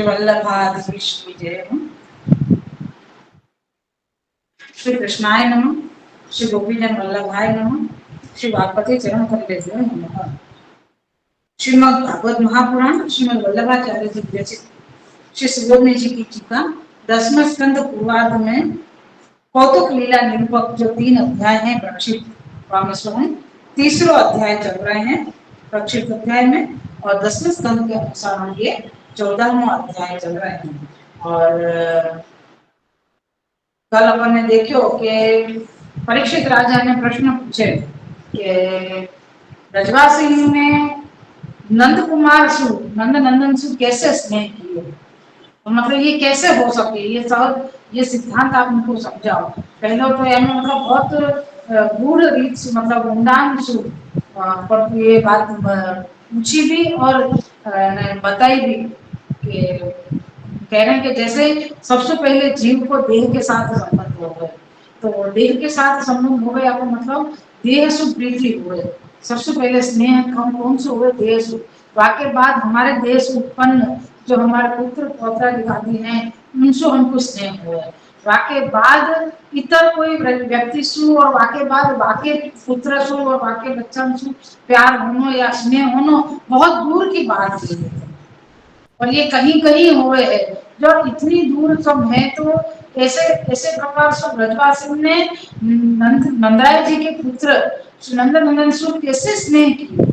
श्री वल्लभाधि श्री जय श्री कृष्णाय नमः, श्री गोपीजन वल्लभाय नमः, श्री वागपति चरण कमलेशय नमः। श्रीमद् भागवत महापुराण श्रीमद् वल्लभाचार्य जी विरचित श्री सुबोधनी जी की टीका 10वां स्कंद पूर्वार्ध में कौतुक लीला निरूपक जो 3 अध्याय हैं प्रक्षिप्त रामेश्वर में, 3रा अध्याय चल रहे हैं प्रक्षिप्त अध्याय में, और 10वें स्कंद के अनुसार हम ये 14वां अध्याय चल रहे हैं। और कल अपन ने देखो कि परीक्षित राजा ने प्रश्न पूछे कि ब्रजवासी ने नंद कुमार सु नंद नंदन सु कैसे स्नेह किए, तो मतलब ये कैसे हो सके, ये सब ये सिद्धांत आप उनको समझाओ। पहले तो यानी मतलब बहुत गूढ़ रीत से मतलब ऊंडान से पर ये बात पूछी भी और बताई भी कि कह रहे हैं कि जैसे सबसे पहले जीव को देह के साथ संबंध हो गए, तो देह के साथ संबंध हो गए आपको मतलब देह सु प्रीति हुए, सबसे पहले स्नेह कौन से हुए, देह सु। वाके बाद हमारे देह से उत्पन्न जो हमारे पुत्र पौत्र आदि हैं उनसे हमको स्नेह हुआ। वाके बाद इतर कोई व्यक्ति सु और वाके बाद वाके पुत्र सु और वाके बच्चन सु प्यार होनो या स्नेह होनो बहुत दूर की बात है, और ये कहीं कहीं हुए है जो इतनी दूर सब है। तो ऐसे ऐसे प्रकार से ब्रजवासी ने नंदराय जी के पुत्र नंद नंदन सु कैसे स्नेह किए,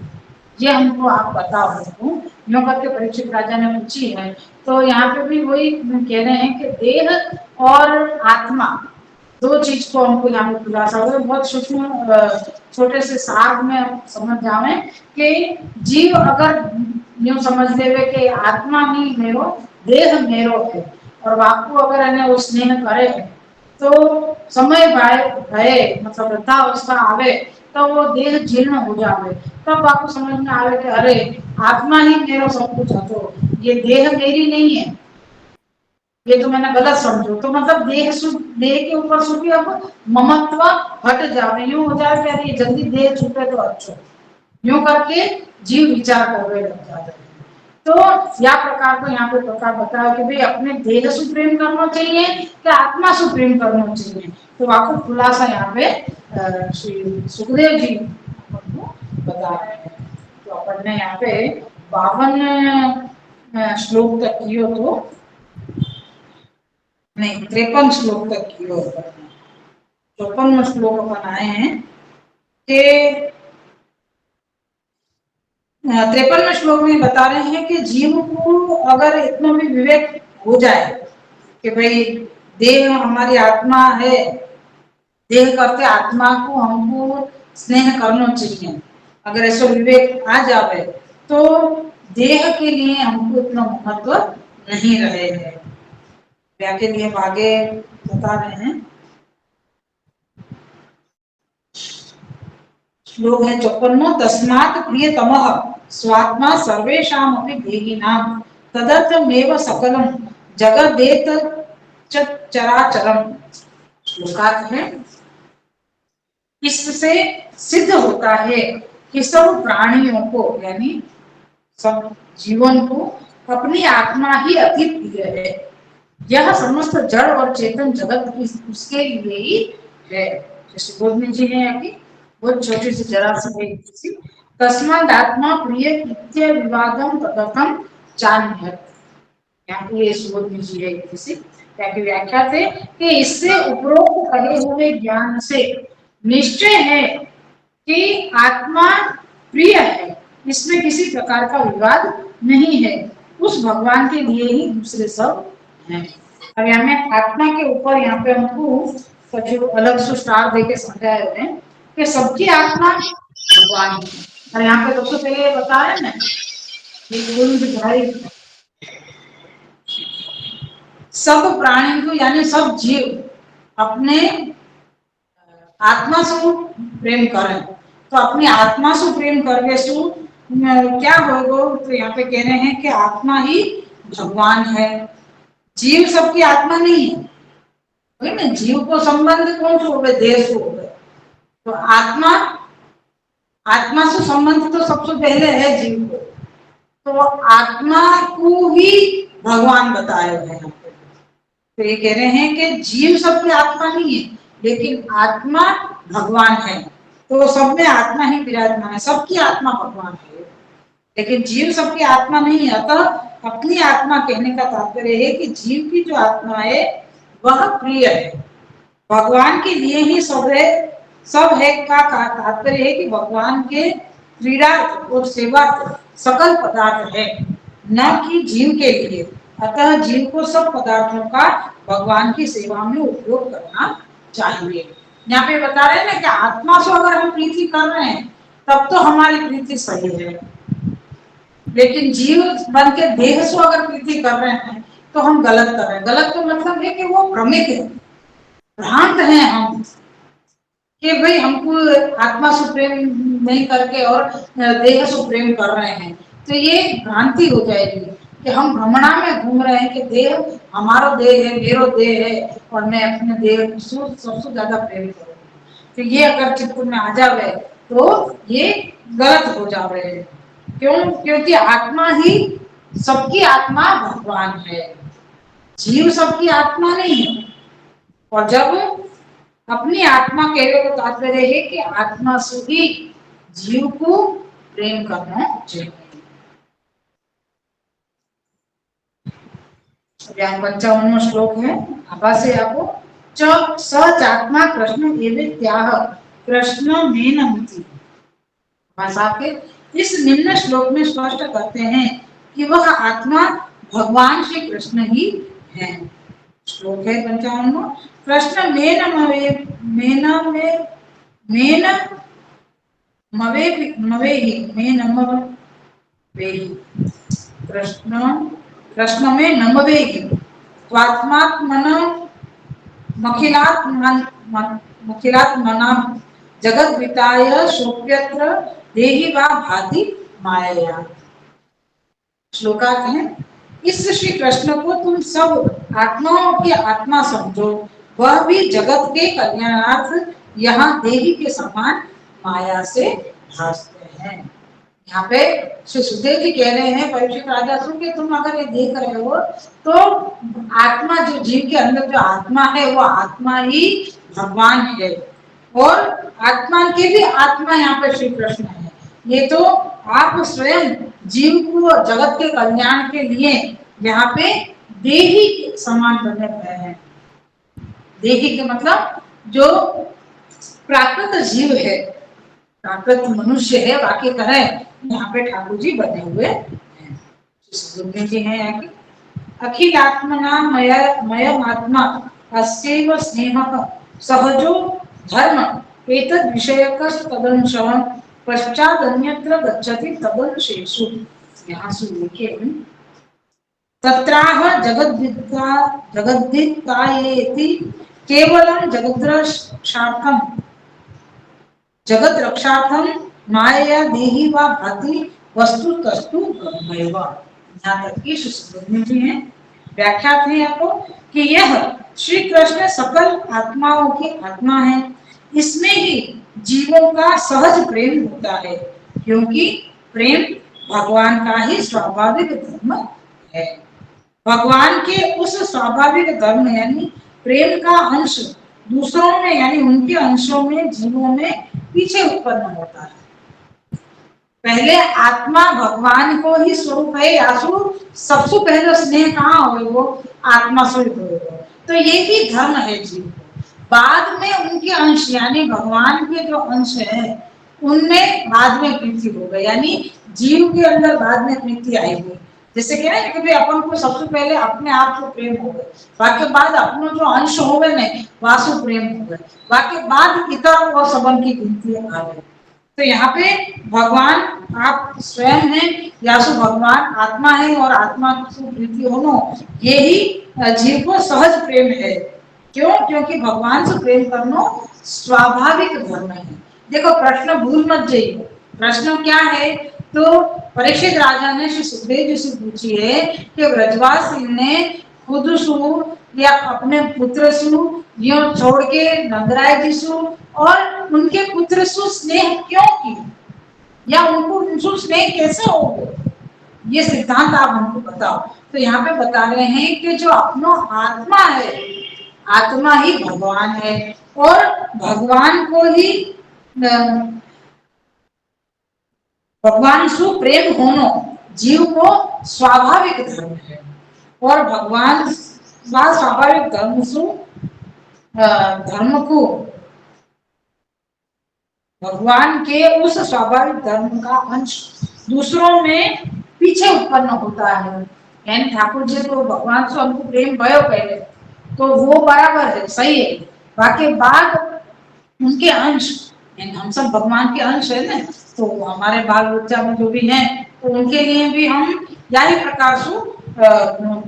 ये हमको आप बताओ हमको, यूं करके परीक्षित राजा ने पूछी है। तो यहाँ पे भी वही कह रहे हैं कि देह और आत्मा दो चीज को हमको यहाँ पे खुलासा हो, बहुत सूक्ष्म छोटे से सार में समझ जावे कि जीव अगर यूं समझ लेवे कि आत्मा ही मेरो देह मेरो है, और वाकु अगर इन्हें वो स्नेह करे तो समय भय मतलब वृद्धावस्था आवे तो वो देह जीर्ण हो जावे, तब आपको समझ में आवे कि अरे आत्मा ही मेरा सब कुछ है, तो ये देह मेरी नहीं है, ये तो मैंने गलत समझो। तो मतलब देह के ऊपर सुखी अब ममत्व हट जावे, यूं हो जाए कि अरे जल्दी देह छूटे तो अच्छा, यूं करके जीव विचार करने लग जाते हैं। तो या प्रकार को यहाँ पे प्रकार बताया कि भाई अपने देह से प्रेम करना चाहिए कि आत्मा से प्रेम करना चाहिए, तो आपको खुलासा यहाँ पे श्री सुखदेव जी बता रहे हैं। तो अपन ने यहाँ पे 52 श्लोक तक कियो, तो नहीं 53 श्लोक तक कियो, 54वां श्लोक अपन आए हैं कि 53वें श्लोक में बता रहे हैं कि जीव को अगर इतना भी विवेक हो जाए कि भाई देह हमारी आत्मा है, देह करते आत्मा को हमको स्नेह करना चाहिए, अगर ऐसा विवेक आ जावे तो देह के लिए हमको इतना महत्व नहीं रहेगा। क्या के लिए आगे बता रहे हैं, श्लोक है 54वां, तस्मात् प्रियतमः स्वात्मा सर्वेषाम् अपि देहिनां तदर्थमेव सकलं जगदेत चराचरम्। श्लोकार्थ है, इससे सिद्ध होता है कि सब प्राणियों को यानी सब जीवन को अपनी आत्मा ही अति प्रिय है, यह समस्त जड़ और चेतन जगत उसके लिए ही है। जैसे गोदनी जी ने अभी बहुत छोटी सी जरा सी तस्माद आत्मा प्रिय नित्य विवादम तदर्थम चान्यत, यहाँ पे ये गोदनी जी है किसी की व्याख्या थे कि इससे उपरोक्त कहे हुए ज्ञान से निश्चय है कि आत्मा प्रिय है, इसमें किसी प्रकार का विवाद नहीं है, उस भगवान के लिए ही दूसरे सब हैं। अब यहाँ में आत्मा के ऊपर यहाँ पे हमको जो अलग से स्टार देके समझाए हुए हैं कि सबकी आत्मा भगवान है। और यहाँ पे सबसे पहले बता रहे ना भाई सब प्राणी को यानी सब जीव अपने आत्मा से प्रेम करें, तो अपनी आत्मा से प्रेम करके सु क्या होगा, तो यहाँ पे कह रहे हैं कि आत्मा ही भगवान है, जीव सबकी आत्मा नहीं है ना, जीव को संबंध कौन से हो गए, देह से हो गए, तो आत्मा आत्मा से संबंध तो सबसे पहले है जीव को, तो आत्मा को ही भगवान बताए हुए हैं। तो ये कह रहे हैं कि जीव सबकी आत्मा नहीं है, लेकिन आत्मा भगवान है। तो सब में आत्मा ही विराजमान है, सबकी आत्मा भगवान है, लेकिन जीव सबकी आत्मा नहीं है। अतः अपनी आत्मा कहने का तात्पर्य है कि जीव की जो आत्मा है वह प्रिय है, भगवान के लिए ही सब है। सब है का तात्पर्य है कि भगवान के क्रीड़ार्थ और सेवार्थ सकल पदार्थ है, न कि जीव के लिए। अतः जीव को सब पदार्थों का भगवान की सेवा में उपयोग करना चाहिए। यहाँ पे बता रहे हैं ना कि आत्मा से अगर हम प्रीति कर रहे हैं तब तो हमारी प्रीति सही है, लेकिन जीव बन के देह से अगर प्रीति कर रहे हैं तो हम गलत कर रहे हैं। गलत का मतलब है कि वो भ्रमित है, भ्रांत हैं हम, कि भाई हमको आत्मा से प्रेम नहीं करके और देह से प्रेम कर रहे हैं। तो ये भ्रांति हो जाएगी कि हम भ्रमणा में घूम रहे हैं कि देह हमारा देह है, मेरा देह है और मैं अपने देह को सबसे ज्यादा प्रेम करूंगा। तो ये अगर चित्त में आ जावे तो ये गलत हो जावे। क्यों? क्योंकि आत्मा ही, सबकी आत्मा भगवान है, जीव सबकी आत्मा नहीं है। और जब अपनी आत्मा कहने को तात्पर्य है कि आत्मा से ही जीव को प्रेम करना चाहिए। 55वां श्लोक है, आभासे आपको सच आत्मा कृष्ण एवं त्याह कृष्ण में नमति। भाषा के इस निम्न श्लोक में स्पष्ट करते हैं कि वह आत्मा भगवान श्री कृष्ण ही है। श्लोक है 55वां, कृष्ण मेन मवे मेन में मेन मवे मवे ही मेन मवे ही कृष्ण कृष्ण में नमवे ही स्वात्मात्मन मखिलात्मना जगत विताय शोप्यत्र देहि वा भाति माया। श्लोकार्थ है, इस श्री कृष्ण को तुम सब आत्माओं की आत्मा समझो, वह भी जगत के कल्याणार्थ यहाँ देही के समान माया से भासते हैं। यहाँ पे श्री सुखदेव जी कह रहे हैं परीक्षित राजा सुन के, तुम अगर ये देख रहे हो तो आत्मा, जो जीव के अंदर जो आत्मा है वो आत्मा ही भगवान है, और आत्मा के भी आत्मा यहाँ पे श्री कृष्ण है। ये तो आप स्वयं जीव को जगत के कल्याण के लिए यहाँ पे देही के समान बने हुए हैं। देही के मतलब जो प्राकृत जीव है, प्राकृत मनुष्य है, बाकी कहे यहाँ पे ठाकुर जी बने हुए हैं। जी हैं अखिल आत्मना मयमात्मा अस्यैव स्नेहः सहजो धर्म एतद् विषयकः तदंशः पश्चात् अन्यत्र गच्छति तदंशेषु। यहाँ से लिखे तत्राह जगद्धितायेति केवलं जगद्रक्षार्थं जगत रक्षार्थम माया देही वा भाति वस्तु तस्तु ब्रह्मैव। यहाँ तक की जी हैं व्याख्या थी आपको कि यह श्री कृष्ण सकल आत्माओं की आत्मा है, इसमें ही जीवों का सहज प्रेम होता है, क्योंकि प्रेम भगवान का ही स्वाभाविक धर्म है। भगवान के उस स्वाभाविक धर्म यानी प्रेम का अंश दूसरों में यानी उनके अंशों में जीवों में पीछे उत्पन्न होता है। पहले आत्मा भगवान को ही स्वरूप है, आसु सबसे पहले स्नेह कहाँ हो, वो आत्मा से होगा। तो ये ही धर्म है जीव को। बाद में उनके अंश यानी भगवान के जो अंश है उनमें बाद में प्रीति हो गई, यानी जीव के अंदर बाद में प्रीति आएगी। जैसे कि ना कि अपन को सबसे पहले अपने आप को प्रेम हो गए, बाकी बाद अपना जो अंश हो गए नहीं वासु प्रेम हो गए, बाकी बाद इतर और सबन की गिनती आ गई। तो यहाँ पे भगवान आप स्वयं हैं, यासु भगवान आत्मा है और आत्मा की प्रीति होना यही जीव को सहज प्रेम है। क्यों? क्योंकि भगवान से प्रेम करना स्वाभाविक धर्म है। देखो प्रश्न भूल मत जाइए, प्रश्न क्या है तो परीक्षित राजा ने श्री सुखदेव जी से पूछी है कि ब्रजवासी ने खुद सु या अपने पुत्र सु यो छोड़ के नंदराय जी सु और उनके पुत्र सु स्नेह क्यों की, या उनको उनसे स्नेह कैसे हो गए, ये सिद्धांत आप हमको बताओ। तो यहाँ पे बता रहे हैं कि जो अपनो आत्मा है, आत्मा ही भगवान है और भगवान को ही भगवान सु प्रेम होनो जीव को स्वाभाविक धर्म है और भगवान स्वाभाविक धर्म सु धर्म को भगवान के उस स्वाभाविक धर्म का अंश दूसरों में पीछे उत्पन्न होता है। यानी ठाकुर जी तो भगवान से हमको प्रेम भयो पहले तो वो बराबर है, सही है। बाकी बाद उनके अंश, हम सब भगवान के अंश है ना, तो हमारे बाल बच्चा में जो भी है तो उनके लिए भी हम यही प्रकार से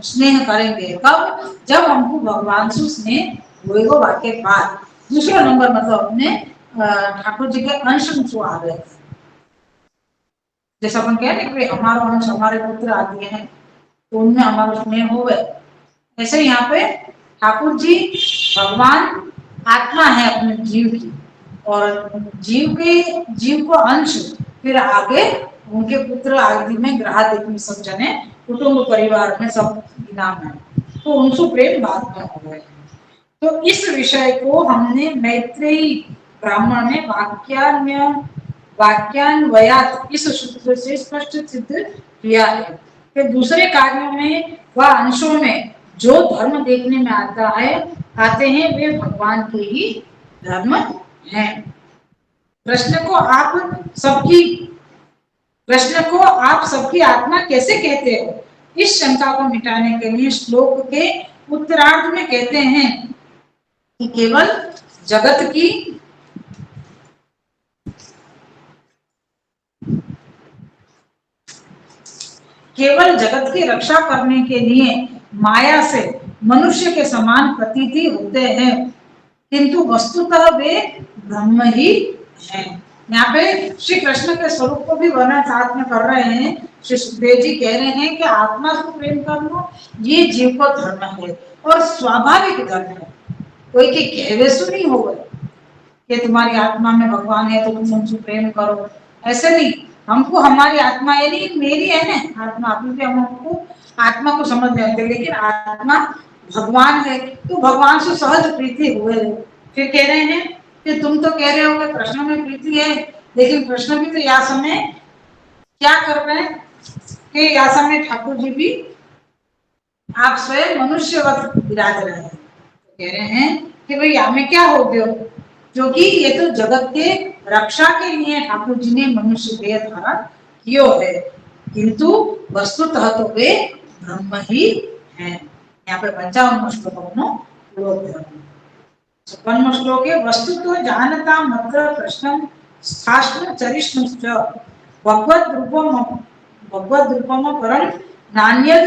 स्नेह करेंगे। कब? जब हमको भगवान से स्नेह होएगा वाक्य बाद। दूसरा नंबर मतलब अपने ठाकुर जी के अंश जो आ गए, जैसा अपन कह रहे कि हमारा अंश हमारे पुत्र आदि हैं तो उनमें हमारा स्नेह हो गए, ऐसे यहाँ पे ठाकुर जी भगवान आत्मा है अपने जीव की और जीव को अंश फिर आगे उनके पुत्र आदि में ग्राहक में सब जने कुटुंब परिवार में सब नाम है तो उनसे प्रेम बाद में हो गए। तो इस विषय को हमने मैत्रेयी ब्राह्मण में वाक्यान्वयात इस सूत्र से स्पष्ट सिद्ध किया है कि दूसरे कार्यों में व अंशों में जो धर्म देखने में आते हैं वे भगवान के ही धर्म हैं। प्रश्न को आप सबकी आत्मा कैसे कहते हो? इस शंका को मिटाने के लिए श्लोक के उत्तरार्ध में कहते हैं कि केवल जगत की रक्षा करने के लिए माया से मनुष्य के समान प्रतीति होते हैं किंतु वस्तुतः वे ब्रह्म ही हैं। यहाँ पे श्री कृष्ण के स्वरूप को भी वर्णन साथ में कर रहे हैं। श्री सुखदेव जी कह रहे हैं कि आत्मा से प्रेम करना ये जीव को धर्म है और स्वाभाविक धर्म है। कोई के कहवे से नहीं होगा कि तुम्हारी आत्मा में भगवान है तो तुम उनसे प्रेम करो, ऐसे नहीं। हमको हमारी आत्मा ये नहीं मेरी है ना आत्मा, अभी हमको आत्मा को समझ नहीं आते, लेकिन आत्मा भगवान है तो भगवान से सहज प्रीति हुए। फिर कह रहे हैं कि तुम तो कह रहे हो कि कृष्ण में प्रीति है, लेकिन कृष्ण भी तो या समय क्या कर रहे हैं कि या समय ठाकुर जी भी आप स्वयं मनुष्यवत विराज रहे हैं। तो कह रहे हैं कि भाई हमें क्या हो गयो, जो कि ये तो जगत के रक्षा के लिए ठाकुर जी ने मनुष्य देह धारण कियो है किंतु वस्तुतः तो वे ब्रह्म ही हैं। यहाँ पे 55वां श्लोक 56वां श्लोक है वस्तु तो जानता मात्र कृष्णं स्थाश्म चरिष्णुश्च भगवद रूपम परम नान्यद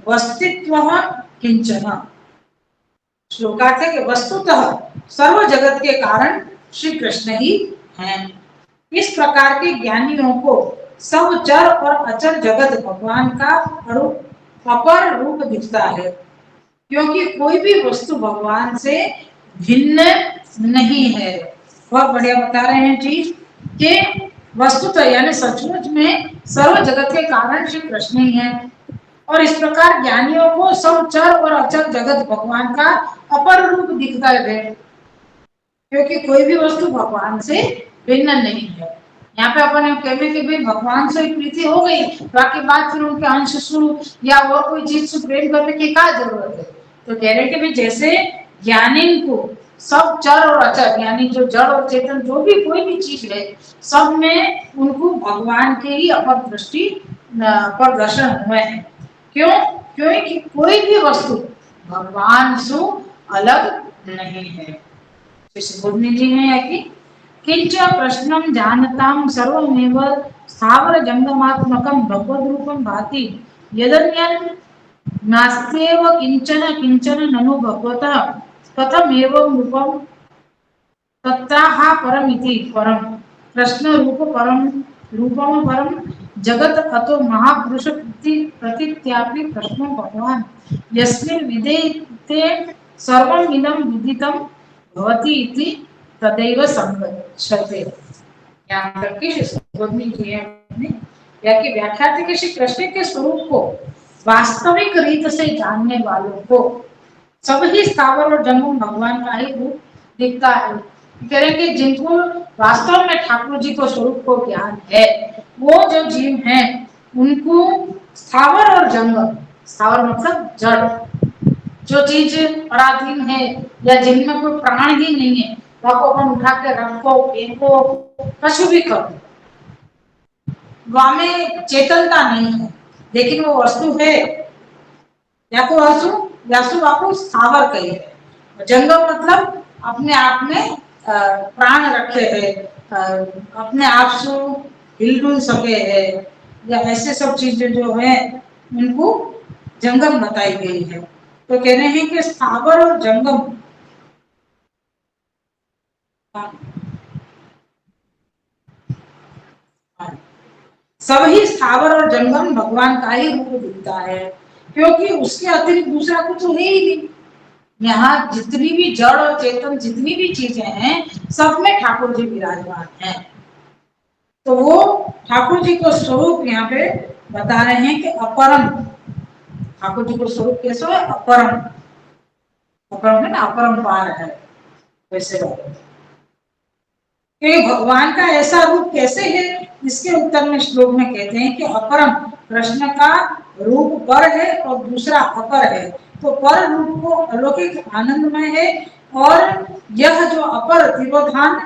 वस्तित्वः किंचन। श्लोकार्थ है कि वस्तुतः सर्व जगत के कारण श्री कृष्ण ही हैं। इस प्रकार के ज्ञानियों को सब चर और अचर जगत भगवान का अपर रूप दिखता है क्योंकि कोई भी वस्तु भगवान से भिन्न नहीं है। बहुत बढ़िया बता रहे हैं जी कि वस्तुतः यानी सचमुच में सर्व जगत के कारण श्री कृष्ण ही है और इस प्रकार ज्ञानियों को सब चर और अचर जगत भगवान का अपर रूप दिखता है क्योंकि कोई भी वस्तु भगवान से भिन्न नहीं है। यहाँ पे अपन कहते कि भाई भगवान से प्रीति हो गई, बाकी बात फिर उनके अंश सु या और कोई चीज से प्रेम करने की क्या जरूरत है। तो कह रहे कि भाई जैसे ज्ञानी को सब चर और अचर यानी जो जड़ और चेतन जो भी कोई भी चीज है सब में उनको भगवान के ही अपर दृष्टि पर दर्शन हुए हैं। क्यों? क्योंकि कोई भी वस्तु भगवान से अलग नहीं है। जी है कि किंच प्रश्नं जानतां सर्वमेव स्थावर जंगमात्मकं भगवद रूपं भाति यदन्यं नास्त्येव किंचन ननु भगवतः कथमेवं रूपं तत्राह परमिति परम कृष्ण रूपम परम जगत अतो महापुरुष प्रतीत्यापि कृष्णो भगवान यस्मिन् विदेते सर्वं इदं विदितं भवति इति तदैव संगच्छते। यहाँ तक कि श्री सुखदेव जी ने या कि व्याख्या थी कि श्री कृष्ण के स्वरूप को वास्तविक रीत से जानने वालों को सभी स्थावर और जंगम भगवान का ही रूप दिखता है। कह रहे कि जिनको वास्तव में ठाकुर जी को स्वरूप को ज्ञान है, वो जो जीव हैं उनको स्थावर और जंगम, स्थावर मतलब जड़, जो चीज पराधीन है या जिनमें कोई प्राण ही नहीं है, वहां को अपन उठा के रखो, फेंको, कुछ भी करो, वहां में चेतनता नहीं है, लेकिन वो वस्तु है, या तो आंसू या सु आपको स्थावर कहिए। जंगम मतलब अपने आप में प्राण रखे है, अपने आप से हिलडुल सके है, या ऐसे सब चीजें जो है उनको जंगम बताई गई है। तो कह रहे हैं कि स्थावर और जंगम सभी स्थावर और जंगम भगवान का ही रूप दिखता है, क्योंकि उसके अतिरिक्त दूसरा कुछ है ही नहीं। यहाँ जितनी भी जड़ और चेतन जितनी भी चीजें हैं, सब में ठाकुर जी विराजमान हैं। तो वो ठाकुर जी को स्वरूप यहाँ पे बता रहे हैं कि अपरम, ठाकुर जी को स्वरूप कैसे है? अपरम, अपरम है ना, अपरंपार है, वैसे कि भगवान का ऐसा रूप कैसे है, इसके उत्तर में श्लोक में कहते हैं कि अपरम, कृष्ण का रूप पर है और दूसरा अपर है। तो पर रूप को अलौकिक आनंदमय है, और यह जो अपर तिरोधान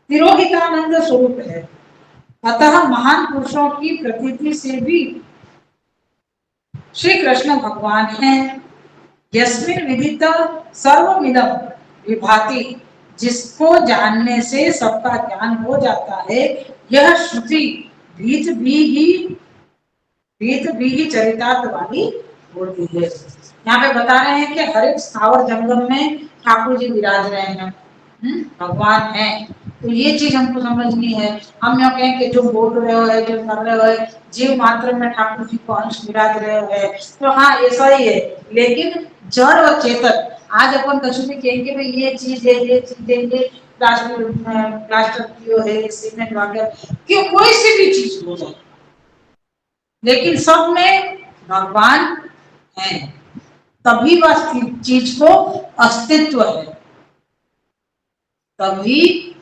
तिरोहितानंद स्वरूप है। अतः महान पुरुषों की प्रतीति से भी श्री कृष्ण भगवान हैं। यस्मिन विदित सर्वमिदं विभाति, जिसको जानने से सबका ज्ञान हो जाता है, यह श्रुति भीत भी ही चरितार्थ वाली होती है। यहाँ पे बता रहे हैं कि हर एक स्थावर जंगम में ठाकुर जी विराज रहे हैं, भगवान है। तो ये चीज हमको समझनी है। हम यहाँ कहें कि जो बोल रहे हो, जो कर रहे हो, जीव मात्र में ठाकुर जी को अंश विराज रहे हो, तो हाँ ऐसा ही है। लेकिन जड़ और चेतन, आज अपन कछु भी कहेंगे भाई ये चीज है, ये चीज है, ये प्लास्टर की है, सीमेंट वगैरह, कि कोई सी भी चीज हो जाए, लेकिन सब में भगवान है, तभी वह चीज को अस्तित्व है, तभी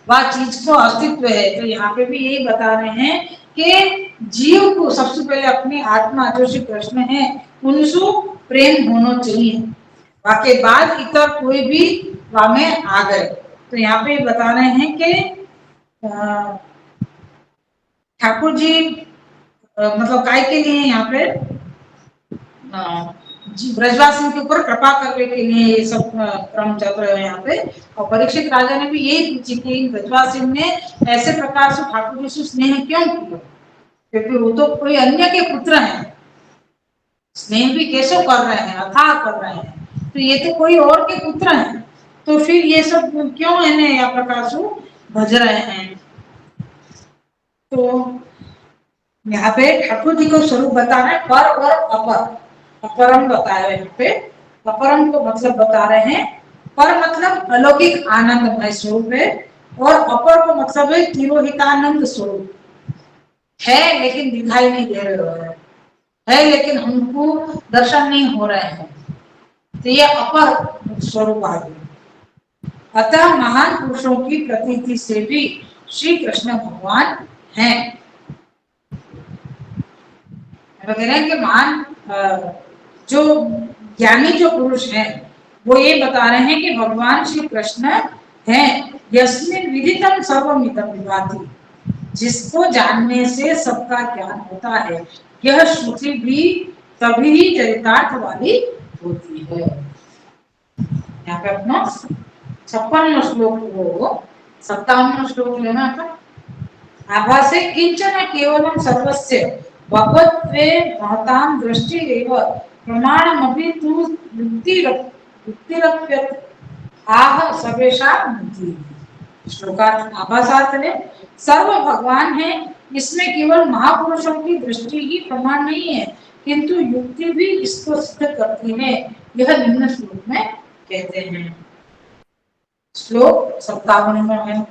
वह चीज को अस्तित्व है। तो यहाँ पे भी यही बता रहे हैं कि जीव को सबसे पहले अपनी आत्मा जो श्री कृष्ण है उनसे प्रेम होना चाहिए, बाकी बाद इतर कोई भी में आ गए। तो यहाँ पे बता रहे हैं कि ठाकुर जी मतलब काय के लिए यहाँ पे ब्रजवासियों के ऊपर कृपा करने के लिए ये सब क्रम चल रहे हैं यहाँ पे। और परीक्षित राजा ने भी यही पूछी कि ब्रजवासी ने ऐसे प्रकार से ठाकुर जी से स्नेह क्यों किया, क्योंकि वो तो कोई अन्य के पुत्र हैं, स्नेह भी कैसे कर रहे हैं, अथाह कर रहे हैं, तो ये तो कोई और के पुत्र हैं, तो फिर ये सब क्यों इन्हें या प्रकार से भज रहे हैं। तो यहाँ पे ठाकुर जी को स्वरूप बता रहे हैं, पर और अपर, अपरम बताया यहाँ पे। अपरम को मतलब बता रहे हैं, पर मतलब अलौकिक आनंदमय स्वरूप है, और अपर को मतलब है तिरोहितानंद स्वरूप है, लेकिन दिखाई नहीं दे रहे है, लेकिन हमको दर्शन नहीं हो रहे हैं, तो ये अपर स्वरूप आ गया। अतः महान पुरुषों की प्रतीति से भी श्री कृष्ण भगवान हैं। वगैरह के महान जो ज्ञानी जो पुरुष हैं वो ये बता रहे हैं कि भगवान श्री कृष्ण हैं। यस्मिन विदितम सर्वमिदं विभाति, जिसको जानने से सबका ज्ञान होता है, यह श्रुति भी तभी ही चरितार्थ वाली होती है। यहाँ पे अपना 56वां श्लोक को 57वां श्लोक लेना था। आभासे किंचन केवलम सर्वस्य भगवत्वे महतां दृष्टिरेव प्रमाणमपि तु युक्तिरप्यत आह सर्वेषां मुक्ति। श्लोकार्थ आभासार्थ में सर्व भगवान है, इसमें केवल महापुरुषों की दृष्टि ही प्रमाण नहीं है, किंतु युक्ति भी इसको सिद्ध करती है। यह निम्न श्लोक में कहते हैं। श्लोक 57 में है,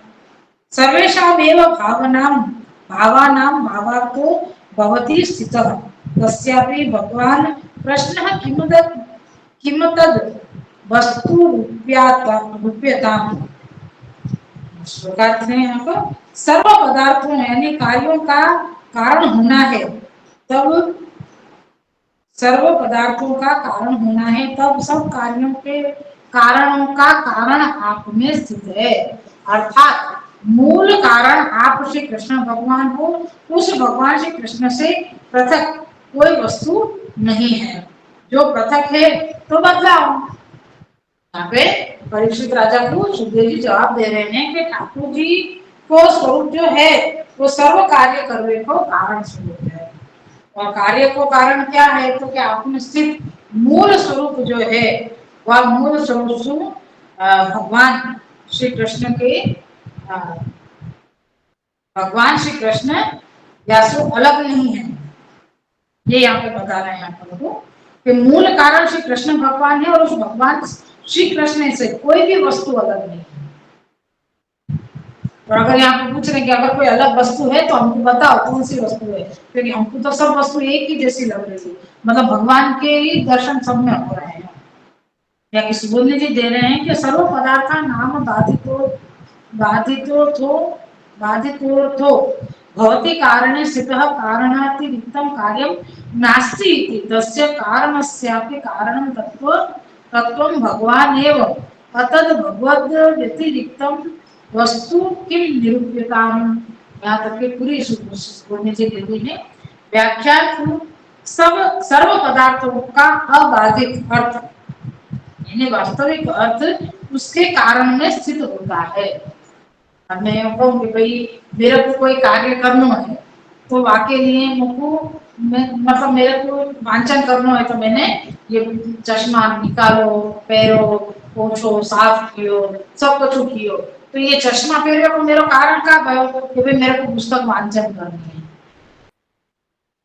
सर्वेषामेव भावानां भावार्थो भवति स्थितः तस्यापि भगवान प्रश्नः किम तद् वस्तु रूप्यता श्लोकार्थ है यहाँ पर सर्व पदार्थों यानी कार्यों का कारण होना है, तब सर्व पदार्थों का कारण होना है, तब सब कार्यों के कारणों का कारण आप में स्थित है। अर्थात मूल कारण आप श्री कृष्ण भगवान हो, उस भगवान श्री कृष्ण से पृथक कोई वस्तु नहीं है। जो पृथक है तो बदलाव। यहाँ पे परीक्षित राजा को सुखदेव जी जवाब दे रहे हैं कि ठाकुर जी को स्वरूप जो है वो सर्व कार्य करने को कारण स्वरूप है। और कार्य को कारण क्या है, तो क्या आप में स्थित मूल स्वरूप जो है वह मूल स्वरूप भगवान श्री कृष्ण के भगवान श्री कृष्ण या सो अलग नहीं है। ये यहाँ पे बता रहे हैं आप लोगों को कि मूल कारण श्री कृष्ण भगवान है और उस भगवान श्री कृष्ण से कोई भी वस्तु अलग नहीं है। और अगर यहाँ पे पूछ रहे हैं कि अगर कोई अलग वस्तु है तो हमको बताओ कौन सी वस्तु है, क्योंकि हमको तो सब वस्तु एक ही जैसी लग रही है, मतलब भगवान के ही दर्शन सब में हो रहे हैं। या किसी बोलने जी दे रहे हैं कि सर्व पदार्थ नाम बाधितो भवति कारणे स्थितः कारणातिरिक्तं कार्यं नास्ति इति तस्य कारणस्यापि कारणं तत्त्वं भगवान् एव अतद् भगवद् व्यतिरिक्तं वस्तु किम निरूप्यताम। यहाँ तक के पूरी बोलने से देवी ने व्याख्या सब सर्व पदार्थों का अबाधित अर्थ यानी वास्तविक अर्थ उसके कारण में स्थित होता है। अब मैं कहूँ कि भाई मेरे को कोई कार्य करना है तो वाके लिए मुझको मतलब मेरे को वांचन करना है तो मैंने ये चश्मा निकालो, पहरो, पोछो, साफ कियो, सब कुछ कियो। तो ये चश्मा पहरे को मेरा कारण का भयो कि भाई मेरे को पुस्तक वांचन करनी है।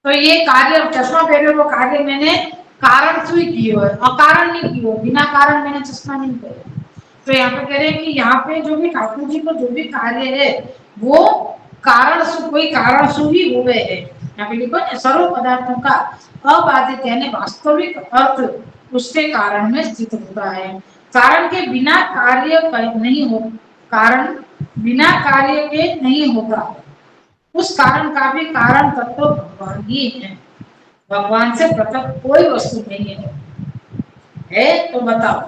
तो ये कार्य चश्मा पहरे को कार्य मैंने कारण से ही किया है, अकारण नहीं किया, बिना कारण मैंने चश्मा नहीं पहना। तो यहाँ पे कह रहे हैं कि यहाँ पे जो भी ठाकुर जी को जो भी कार्य है वो कारण से कोई कारण से ही हुए है। यहाँ पे लिखो सर्व पदार्थों का अबाधित यानी वास्तविक अर्थ उसके कारण में स्थित होता है। कारण के बिना कार्य नहीं हो, कारण बिना कार्य के नहीं होता। उस कारण का भी कारण तत्व भगवान ही है। भगवान से पृथक कोई वस्तु नहीं है तो बताओ।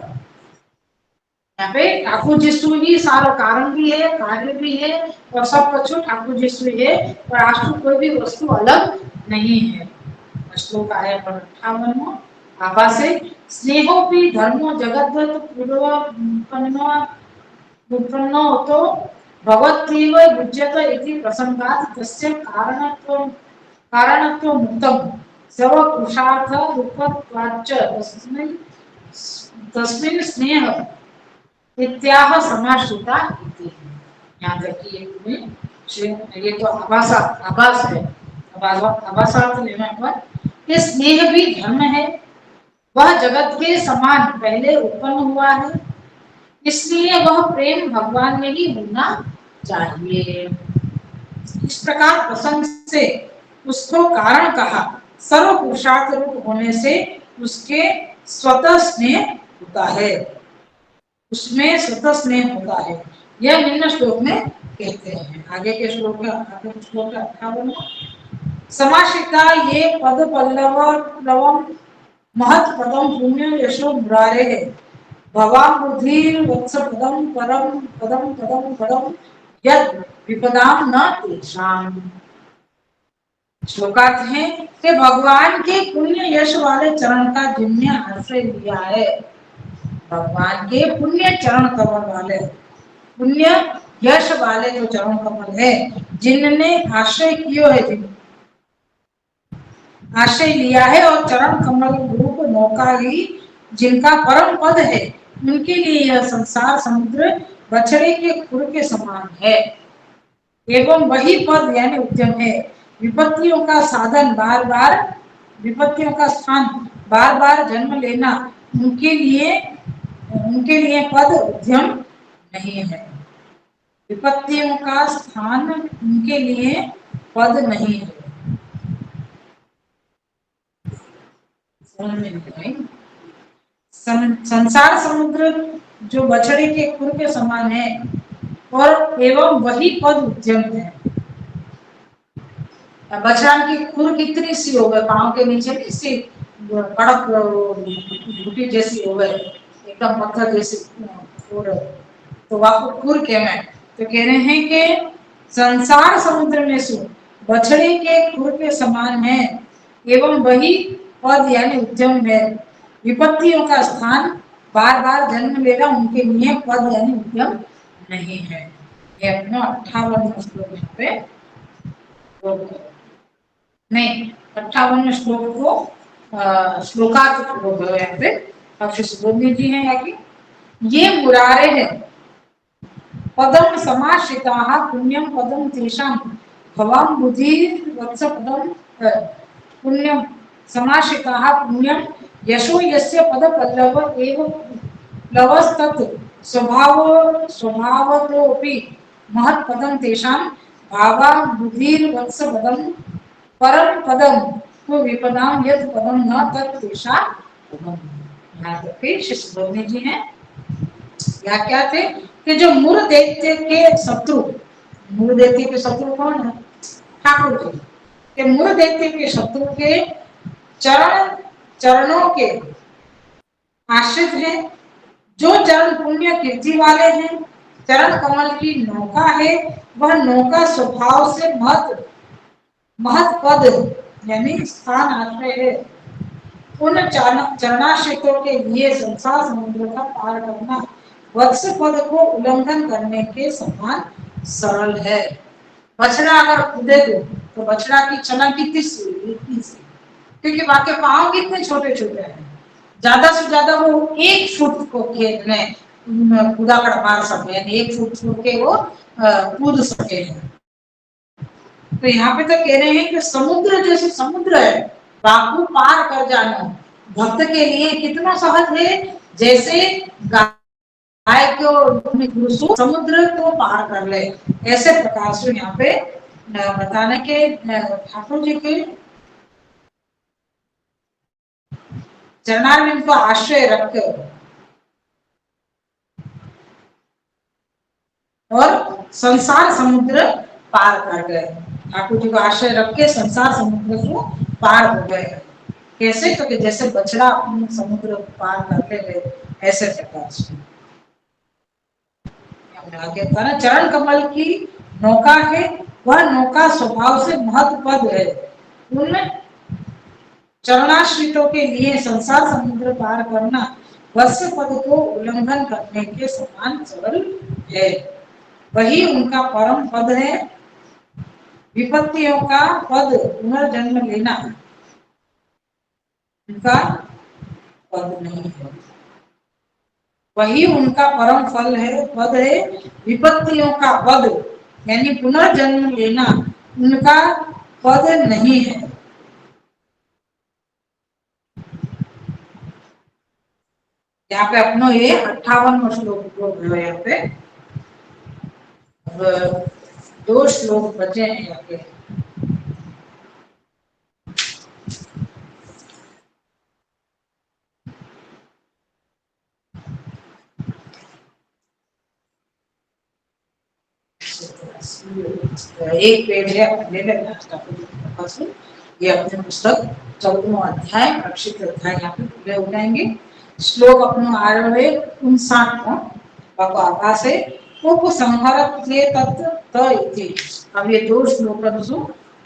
यहाँ पे ठाकुर जिसु ही सारा कारण भी है, कार्य भी है और सब कुछ ठाकुर जिसु है और आशु कोई भी वस्तु अलग नहीं है। श्लोक आया पर 58 आभासे स्नेहोपि धर्मो जगद्वत् पूर्वोपन्नो तो भगवत्येव युज्यत इति प्रसंगात् तस्य कारणत्व मुक्तम् सर्व पुरुषार्थ रूपत्वाच्च तस्मिन् स्नेह इत्याह समाश्रिता इति। यहाँ तक कि ये तो आभास है, आभासार्थ लेने पर ये स्नेह भी धर्म है। वह जगत के समान पहले उत्पन्न हुआ है, इसलिए वह प्रेम भगवान में ही होना चाहिए। इस प्रकार प्रसंग से उसको कारण कहा। सर्व पुरुषार्थ रूप होने से उसके स्वतः स्नेह होता है, उसमें स्वतः स्नेह होता है। यह निम्न श्लोक में कहते हैं। आगे के श्लोक में 58 समाश्रिता ये पद पल्लवम महत् पदम पुण्य यशो मुरारे है भवाम बुद्धि वत्स पदम परम पदम पदम पदम यद विपदाम न तेषाम। श्लोकार्थ है कि भगवान के पुण्य यश वाले चरण का जिनने आश्रय लिया है, भगवान के पुण्य चरण कमल वाले पुण्य यश वाले जो चरण कमल है जिनने आश्रय किया है, आश्रय लिया है और चरण कमल रूप नौका ही जिनका परम पद है, उनके लिए यह संसार समुद्र बछड़े के खुर के समान है एवं वही पद यानी उद्यम है। विपत्तियों का साधन बार बार विपत्तियों का स्थान बार बार जन्म लेना उनके लिए पद उद्यम नहीं है। विपत्तियों का स्थान उनके लिए पद नहीं है। संसार समुद्र जो बछड़े के खुर के समान है और एवं वही पद उद्यम है। बछड़ा की खुर कितनी सी हो गए, पांव के नीचे की सी कड़क घुटी जैसी हो गए, एकदम पत्थर जैसी खुर, तो वह खुर के में तो कह रहे हैं कि संसार समुद्र में सु बछड़े के खुर के समान है एवं वही पद यानी उद्यम है। विपत्तियों का स्थान बार बार जन्म लेना उनके लिए पद यानी उद्यम नहीं है। ये अपना 58 श्लोक यहाँ पे नहीं 58 श्लोक को श्लोकार्थ बोल रहे हैं यहाँ पे अक्षय सुब्रमण्य जी हैं यहाँ की। ये मुरारे हैं पदम समाश्रिताः पुण्यम पदम तेषां भवाम बुद्धि वत्स पदम पुण्यम समाश्रिताः पुण्यम यशो यस्य पद पल्लव एव लवस्तत् स्वभावतोऽपि महत् पदम तेषां भावा बुद्धि वत्स पदम परम पदम तो विपदाम यद पदम न तत् तेषां पदम। यहाँ तक के शिष्य जी हैं या क्या थे कि जो मूल दैत्य के शत्रु, मूल दैत्य के शत्रु कौन है? ठाकुर जी के मूल दैत्य के शत्रु के चरणों के आश्रित हैं, जो चरण पुण्य कीर्ति वाले हैं, चरण कमल की नौका है, वह नौका स्वभाव से महत पद यानी स्थान आश्रय है। उन चरणाश्रितों के लिए संसार समुद्र का पार करना वत्स पद को उल्लंघन करने के समान सरल है। बछड़ा अगर कूदे तो बछड़ा की चला कितनी सी, क्योंकि बाकी पांव कितने छोटे छोटे हैं, ज्यादा से ज्यादा वो 1 फुट को खेत में कूदा कर मार सके, यानी 1 फुट छोड़ के वो कूद सके। तो यहाँ पे तो कह रहे हैं कि समुद्र जैसे समुद्र है, बापू पार कर जाना भक्त के लिए कितना सहज है, जैसे गाय को समुद्र को पार कर ले, ऐसे प्रकार से यहाँ पे बताने के ठाकुर जी के चरणारविंद को आश्रय रख और संसार समुद्र पार कर गए। ठाकुर जी को आश्रय रख के संसार समुद्र को पार हो गए। कैसे? तो कि जैसे बछड़ा समुद्र पार करके गए, ऐसे प्रकार से आगे बताना। चरण कमल की नौका है, वह नौका स्वभाव से महत्वपद है। उन चरणाश्रितों के लिए संसार समुद्र पार करना वत्स पद को उल्लंघन करने के समान सरल है। वही उनका परम पद है। विपत्तियों का पद पुनर्जन्म लेना उनका पद नहीं है। वही उनका परम फल है, पद है। विपत्तियों का पद यानी पुनर्जन्म लेना उनका पद नहीं है। यहाँ पे अपनो ये 58 श्लोक है। यहाँ पे 2 श्लोक बचे हैं यहाँ पे। एक पेज है ले लेना। ये अपने पुस्तक 14वां अध्याय प्रक्षिप्त अध्याय यहाँ पे पूरे हो जाएंगे। श्लोक अपना आरंभ है 59वां बाबा से उपसंहार तत्व। अब ये 2 श्लोक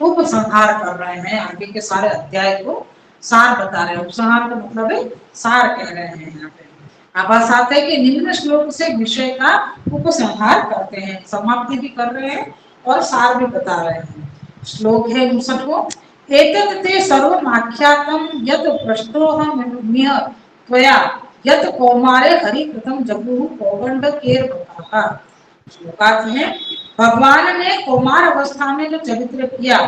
उपसंहार कर रहे हैं, आगे के सारे अध्याय को सार बता रहे हैं। उपसंहार का मतलब है सार कह रहे हैं। यहाँ पे आभास आता है कि निम्न श्लोक से विषय का उपसंहार करते हैं, समाप्ति भी कर रहे हैं और सार भी बता रहे हैं। श्लोक है 59वां। एतत् ते सर्वमाख्यातं यत् पृष्ठोऽहमिह त्वया यत् कौमारे हरिकृतं जगुः पौगंडकेर्वतः। श्लोकार्थ है, भगवान ने कौमार अवस्था में जो चरित्र किया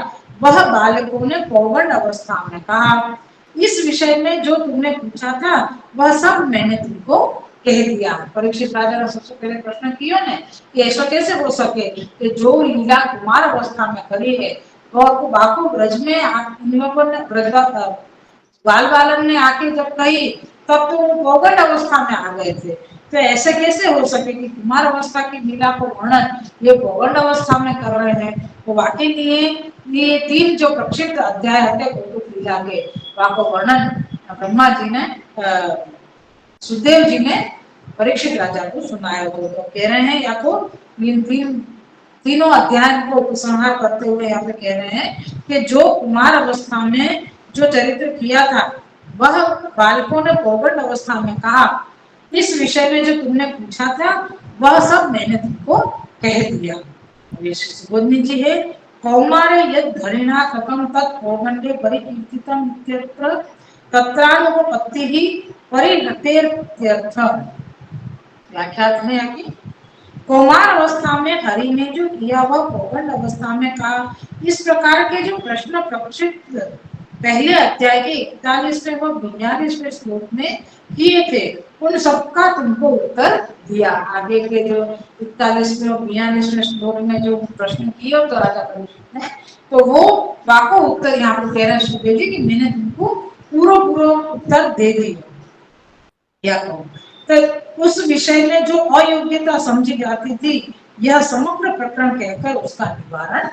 वह बालकों ने पौगंड अवस्था में कहा। इस विषय में जो तुमने पूछा था वह सब मैंने तुमको कह दिया। परीक्षित राजा ने सबसे पहले प्रश्न किया ने कि ऐसा कैसे हो सके कि जो लीला कुमार अवस्था में करी है तो आपको बापू ब्रज में बाल बालन ने आके जब कही तब तो वो पौगंड अवस्था में आ गए थे। तो ऐसे कैसे हो सके कि कुमार अवस्था की लीला को वर्णन ये पौगंड अवस्था में कर रहे हैं। तो वाकई ये 3 जो प्रक्षिप्त अध्याय है गोकुल लीला के वाको वर्णन ब्रह्मा जी ने सुखदेव जी ने परीक्षित राजा को सुनाया। तो कह रहे हैं या तो तीनों अध्याय को उपसंहार करते हुए यहाँ पे कह रहे हैं कि जो कुमार अवस्था में जो चरित्र किया था वह बालकों ने पौगंड अवस्था में कहा। इस विषय में जो तुमने पूछा था वह सब मैंने तुमको कह दिया। सुबोधनी जी है कौमारे यद धरिणा कथम तत् पौगंडे परिकीर्तितम इत्यत्र तत्रानुपत्तिः परिणतेर्थ। व्याख्या में है कि कौमार अवस्था में हरि ने जो किया वह पौगंड अवस्था में कहा। इस प्रकार के जो प्रश्न प्रक्षिप्त पहले अध्याय के 41वें व 42वें श्लोक में किए थे उन सबका तुमको उत्तर दिया। आगे के जो 41वें और 42वें श्लोक में जो प्रश्न किए तो राजा परीक्षित ने तो वो वाको उत्तर यहाँ पर कह रहे सुखदेव जी कि मैंने तुमको पूरा उत्तर दे दिया। तो उस विषय में जो अयोग्यता समझी जाती थी यह समग्र प्रकरण कहकर उसका निवारण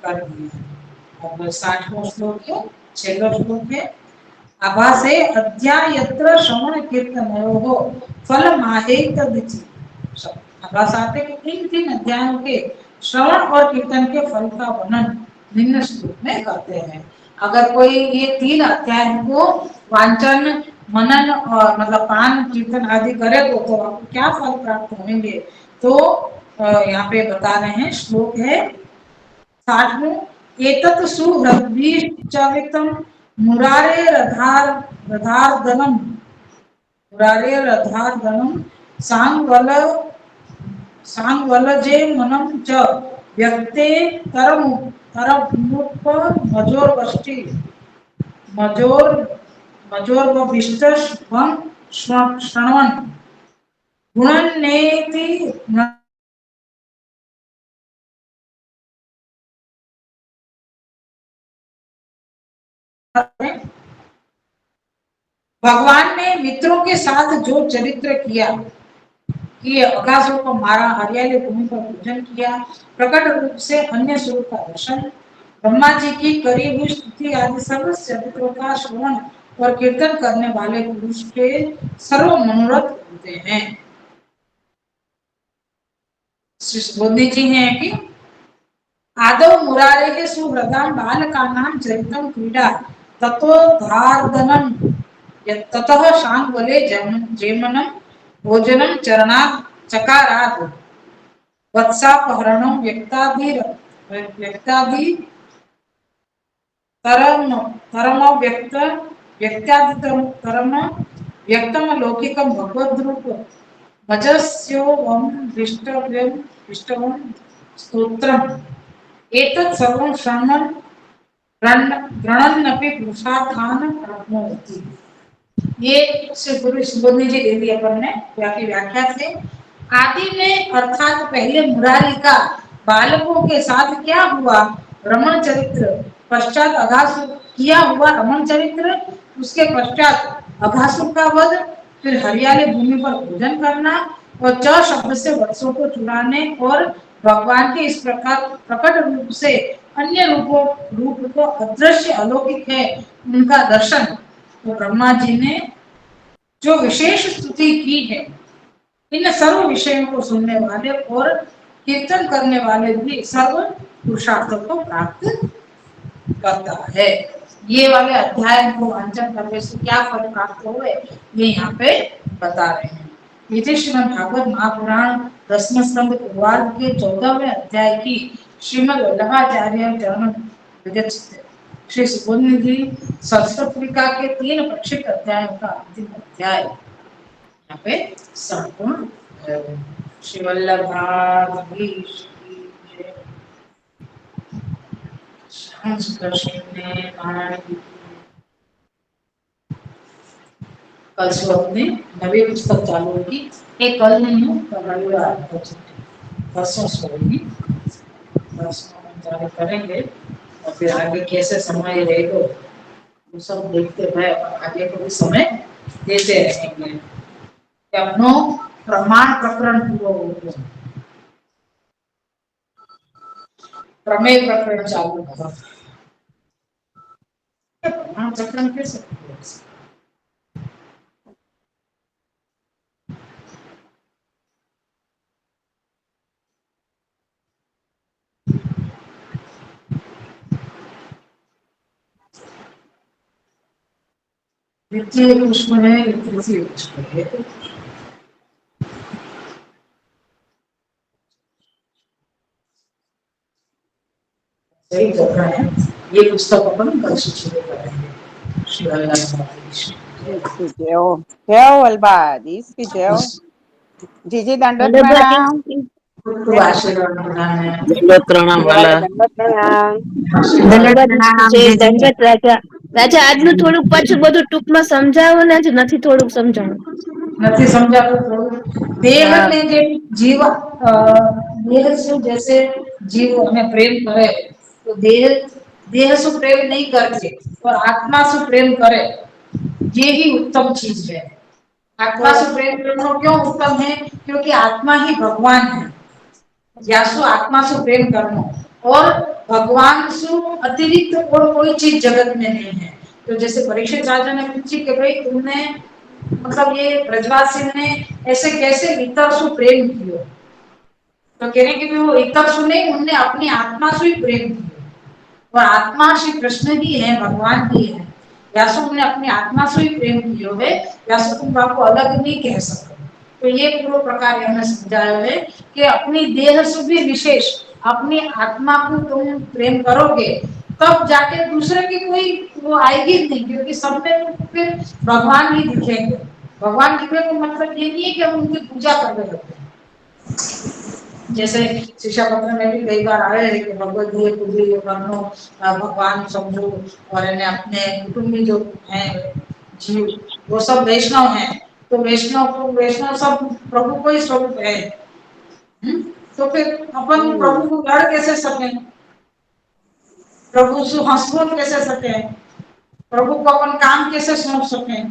कर दिया। अब 60वां श्लोक है 6वां श्लोक है आभासे अध्यायत्र श्रवण कीर्तनयोः फलमाहेतदिति। आभास आते कि इन 3 अध्यायों के श्रवण और कीर्तन के फल का वर्णन निम्न श्लोक में करते हैं। अगर कोई ये 3 अध्याय को वांचन मनन और मतलब पान कीर्तन आदि करे तो आपको क्या फल प्राप्त होंगे तो यहाँ पे बता रहे हैं। श्लोक है 60वां एतत् सुहृद्भिश्चवितं मुरारेरधार्दनं सांवलजे मनं च व्यक्ते तरमुपमजोर्वष्टि मजोर्वभिष्टं शृण्वन् गुणन्नेति भगवान ने मित्रों के साथ जो चरित्र किया कि अगासुर को मारा, हरियाली भूमि पर पूजन किया, प्रकट रूप से अन्य स्वरूप का दर्शन, ब्रह्मा जी की करी हुई स्तुति आदि सर्व चरित्रों का श्रवण और कीर्तन करने वाले पुरुष के सर्व मनोरथ होते हैं। श्री सुबोधनी जी हैं कि आदौ मुरारे के सुहृदां बालकानां चरितं क्रीडा ततो धार्दनं ततः शांगवले जेमनं भोजनं चरणात् चकारात् वत्सापहरणं व्यक्तादि व्यक्तम लौकिकं भगवद्रूप भजस्योवं विष्टवं स्तोत्रम् एतत् सर्वं शृण्वन् गृह्णन्नपि पुरुषार्थान् प्राप्नोति। ये सुबोधनी जी दे दी अपन ने व्याख्या से। आदि में अर्थात पहले मुरारी का बालकों के साथ क्या हुआ रमण चरित्र, पश्चात अघासुर किया हुआ रमण चरित्र, उसके पश्चात अघासुर का वध, फिर हरियाली भूमि पर भोजन करना और च शब्द से वत्सों को चुराने और भगवान के इस प्रकार प्रकट रूप से अन्य रूप को अदृश्य अलौकिक है उनका दर्शन। तो ब्रह्मा जी ने जो विशेष स्तुति की है इन सर्व विषयों को सुनने वाले और कीर्तन करने वाले भी सर्व पुरुषार्थों को प्राप्त करता है। ये वाले अध्याय को वांचन करने से क्या फल प्राप्त हुए ये यहाँ पे बता रहे हैं। ये श्रीमद् भागवत महापुराण 10वें स्कंद पूर्वार्ध के 14वें अध्याय की श्रीमद् वल्लभाचार्य चरण विरचित श्री सुबोधनी जी सरस्वतीका के 3 प्रक्षिप्त अध्यायों का अंतिम अध्याय यहाँ पे संपूर्ण श्री वल्लभाधीश कल से अपने नवी पुस्तक चालू होगी। एक कल नहीं है कल रविवार परसों से होगी, परसों चालू करेंगे और फिर आगे कैसे समय रहेगा वो सब देखते हुए आगे को भी समय देते रहेंगे। अपनो प्रमाण प्रकरण पूरो होतो प्रमेय प्रकरण चालू था। प्रमाण प्रकरण कैसे पूरो हो सकता? द्वितीय पुष्प है, तृतीय पुष्प है। सही कर रहे हैं। ये पुस्तक अपन कल से शुरू करेंगे। श्री इसकी जय हो, जय हो वल्लभाद, इसकी जय हो। जीजी दंडवत प्रणाम। आशीर्वाद प्रदान है। दंडवत प्रणाम वाला। दंडवत प्रणाम। ધન્યવાદ જય ધન્યવાદ રાજા રાજા આજનું થોડુંક પાછું બધું ટૂંકમાં સમજાવો ને જ નથી થોડુંક સમજાવો નથી સમજાતું થોડું દેહ ને જે જીવ દેહ શું जैसे जीव हमें प्रेम करे तो देह देह से प्रेम नहीं करते और आत्मा से प्रेम करे ये ही उत्तम चीज है। आत्मा से प्रेम करना क्यों उत्तम है? क्योंकि आत्मा ही भगवान है। यासु आत्मा से प्रेम करना और भगवान से अतिरिक्त और कोई चीज जगत में नहीं है। तो जैसे परीक्षित राजा ने पूछी कि भाई तुमने मतलब ये ब्रजवासी ने ऐसे कैसे इतर से प्रेम किया? तो कह रहे कि वो इतर से नहीं, उन्होंने अपनी आत्मा से ही प्रेम किया और आत्मा श्री कृष्ण ही है, भगवान ही है। यासु ने अपनी आत्मा से ही प्रेम किया है, यासु तुम बाप को अलग नहीं कह सकते। तो ये पूरा प्रकार हमने समझाया है कि अपनी देह से भी विशेष अपनी आत्मा को तुम प्रेम करोगे तब जाके दूसरे की कोई वो आएगी नहीं, क्योंकि सब में फिर भगवान ही दिखेंगे। भगवान दिखने का मतलब ये नहीं है कि हम उनकी पूजा करने लगते हैं। जैसे शिक्षा पत्र में भी कई बार आए हैं कि भगवत दिए पूजी बनो भगवान समझो और इन्हें अपने कुटुंबी जो हैं जीव वो सब वैष्णव हैं, तो वैष्णव सब प्रभु को ही स्वरूप है। तो फिर अपन प्रभु को लड़ कैसे सके? प्रभु से हंसबोल कैसे सके? प्रभु को अपन काम कैसे सौंप सके?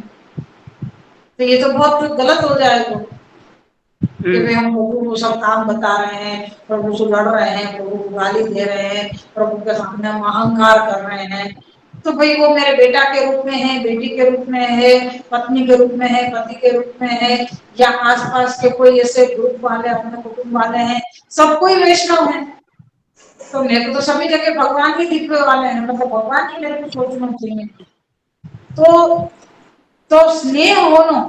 तो ये तो बहुत गलत हो जाएगा कि भाई हम प्रभु को सब काम बता रहे हैं, प्रभु से लड़ रहे हैं, प्रभु को गाली दे रहे हैं, प्रभु के सामने हम अहंकार कर रहे हैं। तो भाई वो मेरे बेटा के रूप में है, बेटी के रूप में है, पत्नी के रूप में है, पति के रूप में है, या आसपास के कोई ऐसे ग्रुप वाले अपने कुटुंब वाले हैं, सब कोई वैष्णव है। तो मेरे को तो सभी जगह भगवान ही दिखने वाले हैं, मतलब भगवान ही मेरे को सोचना चाहिए। तो स्नेह होना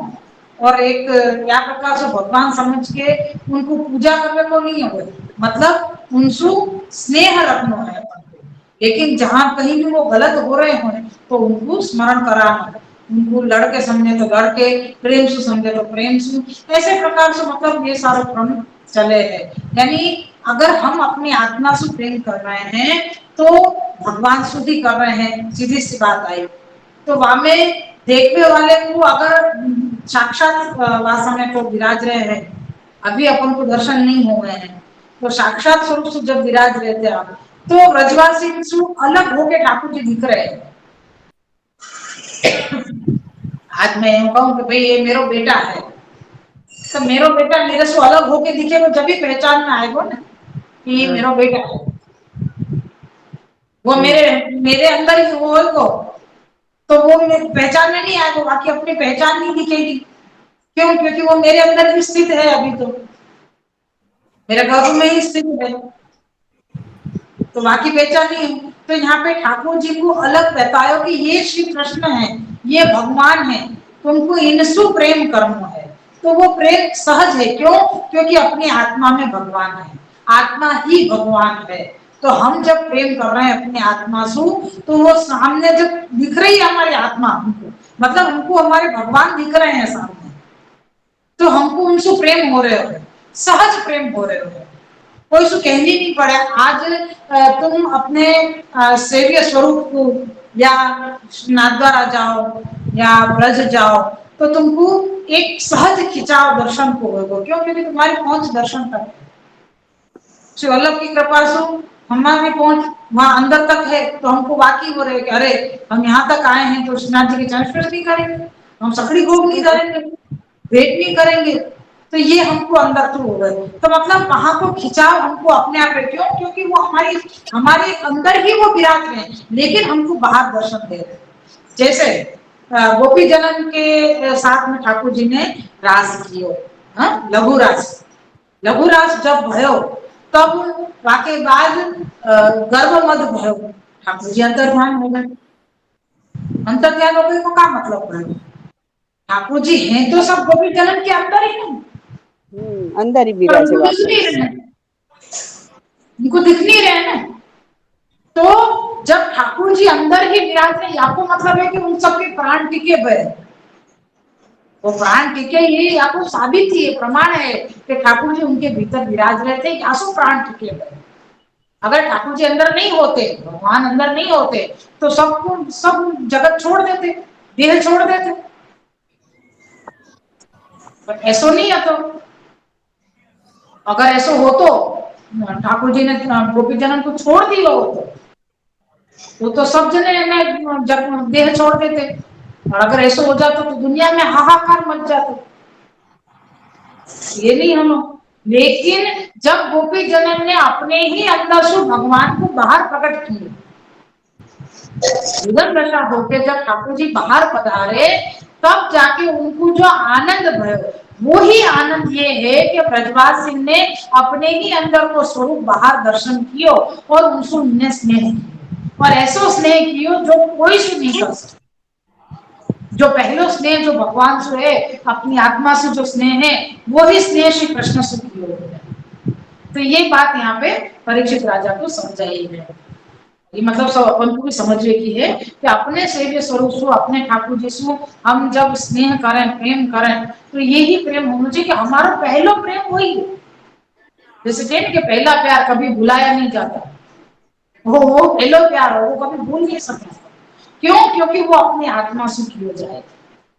और एक या प्रकार से भगवान समझ के उनको पूजा करने को नहीं है, मतलब उनसे स्नेह रखना है। लेकिन जहां कहीं भी वो गलत हो रहे हो तो उनको स्मरण कराना, उनको लड़के समझे तो लड़के, प्रेम से समझे तो प्रेम से, ऐसे प्रकार से मतलब ये सारा क्रम चले है। यानी अगर हम अपनी आत्मा से प्रेम कर रहे हैं तो भगवान से भी कर रहे हैं, सीधी सी बात आई। तो वहां में देखने वाले को अगर साक्षात वासा में तो विराज रहे हैं, अभी अपन को दर्शन नहीं हुए हैं, तो साक्षात स्वरूप से जब विराज रहे थे आप, तो ब्रजवासी से अलग होके ठाकुर जी दिख रहे हैं। आज मैं कहूँ कि भाई ये मेरा बेटा है, तो मेरा बेटा मेरे से अलग होके दिखेगा जब भी पहचान में आएगा ना कि ये मेरा बेटा है। वो मेरे अंदर ही वो होगा तो वो पहचान में नहीं आएगा, बाकी अपनी पहचान नहीं दिखेगी। क्यों? क्योंकि वो मेरे अंदर ही स्थित है, अभी तो मेरे गर्भ में ही स्थित है, तो बाकी पहचान नहीं है। तो यहाँ पे ठाकुर जी को अलग बताया कि ये श्री कृष्ण है, ये भगवान है, तुमको इनसे प्रेम करना है। तो वो प्रेम सहज है, क्यों? क्योंकि अपनी आत्मा में भगवान है, आत्मा ही भगवान है। तो हम जब प्रेम कर रहे हैं अपनी आत्मा से, तो वो सामने जब दिख रही है हमारी आत्मा, हमको मतलब हमको हमारे भगवान दिख रहे हैं सामने, तो हमको उनसे प्रेम हो रहे हो, सहज प्रेम हो रहे हो, कोई सु कहनी नहीं पड़े। आज तुम अपने सेव्य स्वरूप को या नाथद्वारा जाओ या ब्रज जाओ तो तुमको एक सहज खिंचाव दर्शन को होगा। क्यों? क्योंकि तुम्हारी पहुंच दर्शन तक श्री वल्लभ की कृपा से हमारी पहुंच वहां अंदर तक है, तो हमको वाकई हो रहे कि अरे हम यहाँ तक आए हैं तो श्रीनाथ जी के चरण स्पर्श नहीं करेंगे, हम सकड़ी भोग नहीं करेंगे, वेट नहीं करेंगे, तो ये हमको अंदर थ्रू हो गए। तो मतलब वहां को खिंचाव हमको अपने आप है, क्यों? क्योंकि वो हमारे अंदर ही वो विराज रहे हैं, लेकिन हमको बाहर दर्शन दे रहे हैं। जैसे गोपी जनन के साथ में ठाकुर जी ने रास कियो, लघु रास, लघु रास जब भयो तब वाके बाद गर्भ मद भयो, ठाकुर जी अंतर्ध्यान हो गए। अंतर्ध्यान हो गए को क्या मतलब है? ठाकुर जी हैं तो सब गोपी जनन के अंदर ही नहीं, अंदर ही पर विराजे उनको दिख नहीं वापस। रहे, उनको दिख नहीं रहे ना। तो जब ठाकुर जी अंदर ही विराज रहे, आपको मतलब है कि उन सबके प्राण टिके हुए, वो प्राण टिके, ये आपको साबित ही प्रमाण है कि ठाकुर जी उनके भीतर विराज रहे थे, आंसू प्राण टिके हुए। अगर ठाकुर जी अंदर नहीं होते, भगवान अंदर नहीं होते, तो सब जगत छोड़ देते, देह छोड़ देते, पर ऐसा नहीं है। तो अगर ऐसा हो तो ठाकुर जी ने गोपी जनन को छोड़ दिया हो तो सब जने देह छोड़ देते, और अगर ऐसा हो जाता तो दुनिया में हाहाकार मच जाता। ये नहीं हम, लेकिन जब गोपी जनन ने अपने ही अंदर से भगवान को बाहर प्रकट किए, युगन दशा होके जब ठाकुर जी बाहर पधारे, तब जाके उनको जो आनंद भयो, वो ही आनंद ये है कि ब्रजवास सिंह ने अपने ही अंदर को स्वरूप बाहर दर्शन कियो और उनसे उन्हें स्नेह किया, और ऐसा स्नेह कियो जो कोई से नहीं कर सकता। जो पहलो स्नेह जो भगवान से है, अपनी आत्मा से जो स्नेह है, वो ही स्नेह श्री कृष्ण से कियो है। तो ये बात यहाँ पे परीक्षित राजा को समझाई है। ये मतलब सब अपन को भी समझने की है कि अपने सेव्य स्वरूप से, अपने ठाकुर जी से हम जब स्नेह करें, प्रेम करें, तो यही प्रेम होना चाहिए कि हमारा पहला प्रेम वही है। जैसे कहते कि पहला प्यार कभी भुलाया नहीं जाता, वो पहला प्यार हो, वो कभी भूल नहीं सकता। क्यों? क्योंकि वो अपने आत्मा से किया जाए,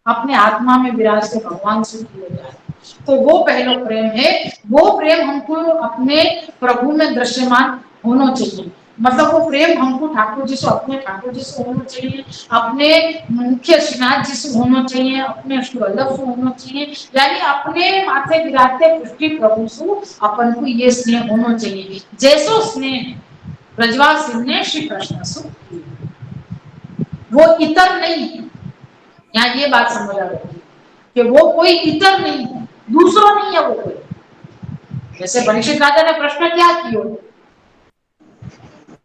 अपने आत्मा में विराजते भगवान से किया जाए, तो वो पहला प्रेम है। वो प्रेम हमको अपने प्रभु में दृश्यमान होना चाहिए। मतलब वो प्रेम हमको ठाकुर जी से, अपने ठाकुर जी से होना चाहिए, अपने मुख्य श्रीनाथ जी से होना चाहिए, अपने श्री वल्लभ से होना चाहिए, यानी अपने माथे विराजते पृथ्वी प्रभु से अपन को ये स्नेह होना चाहिए, जैसो स्नेह ब्रजवास सिंह ने श्री कृष्ण से, वो इतर नहीं है। यहाँ ये बात समझ आ रही है कि वो कोई इतर नहीं है, दूसरा नहीं है वो कोई। जैसे परीक्षित राजा ने प्रश्न क्या किया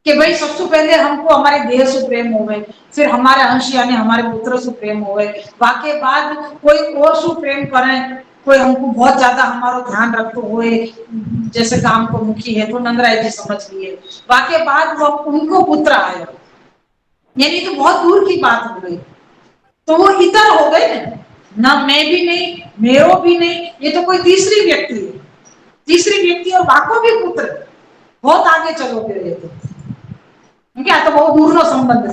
कि भाई सबसे पहले हमको हमारे देह से प्रेम हो गए, फिर हमारे अंश यानी हमारे पुत्र से प्रेम हो गए, बाकी बाद कोई और से प्रेम करें, कोई हमको बहुत ज्यादा हमारा ध्यान रखते हुए, जैसे काम को मुखी है तो नंदराय जी समझ लिए, बाकी बाद वो उनको पुत्र आया, यानी तो बहुत दूर की बात हो गई, तो वो इतर हो गए ना, मैं भी नहीं, मेरो भी नहीं, ये तो कोई तीसरी व्यक्ति है, तीसरी व्यक्ति, और बाको भी पुत्र, बहुत आगे चलोगे ये तो, क्या तो बहुत दूर नो संबंध है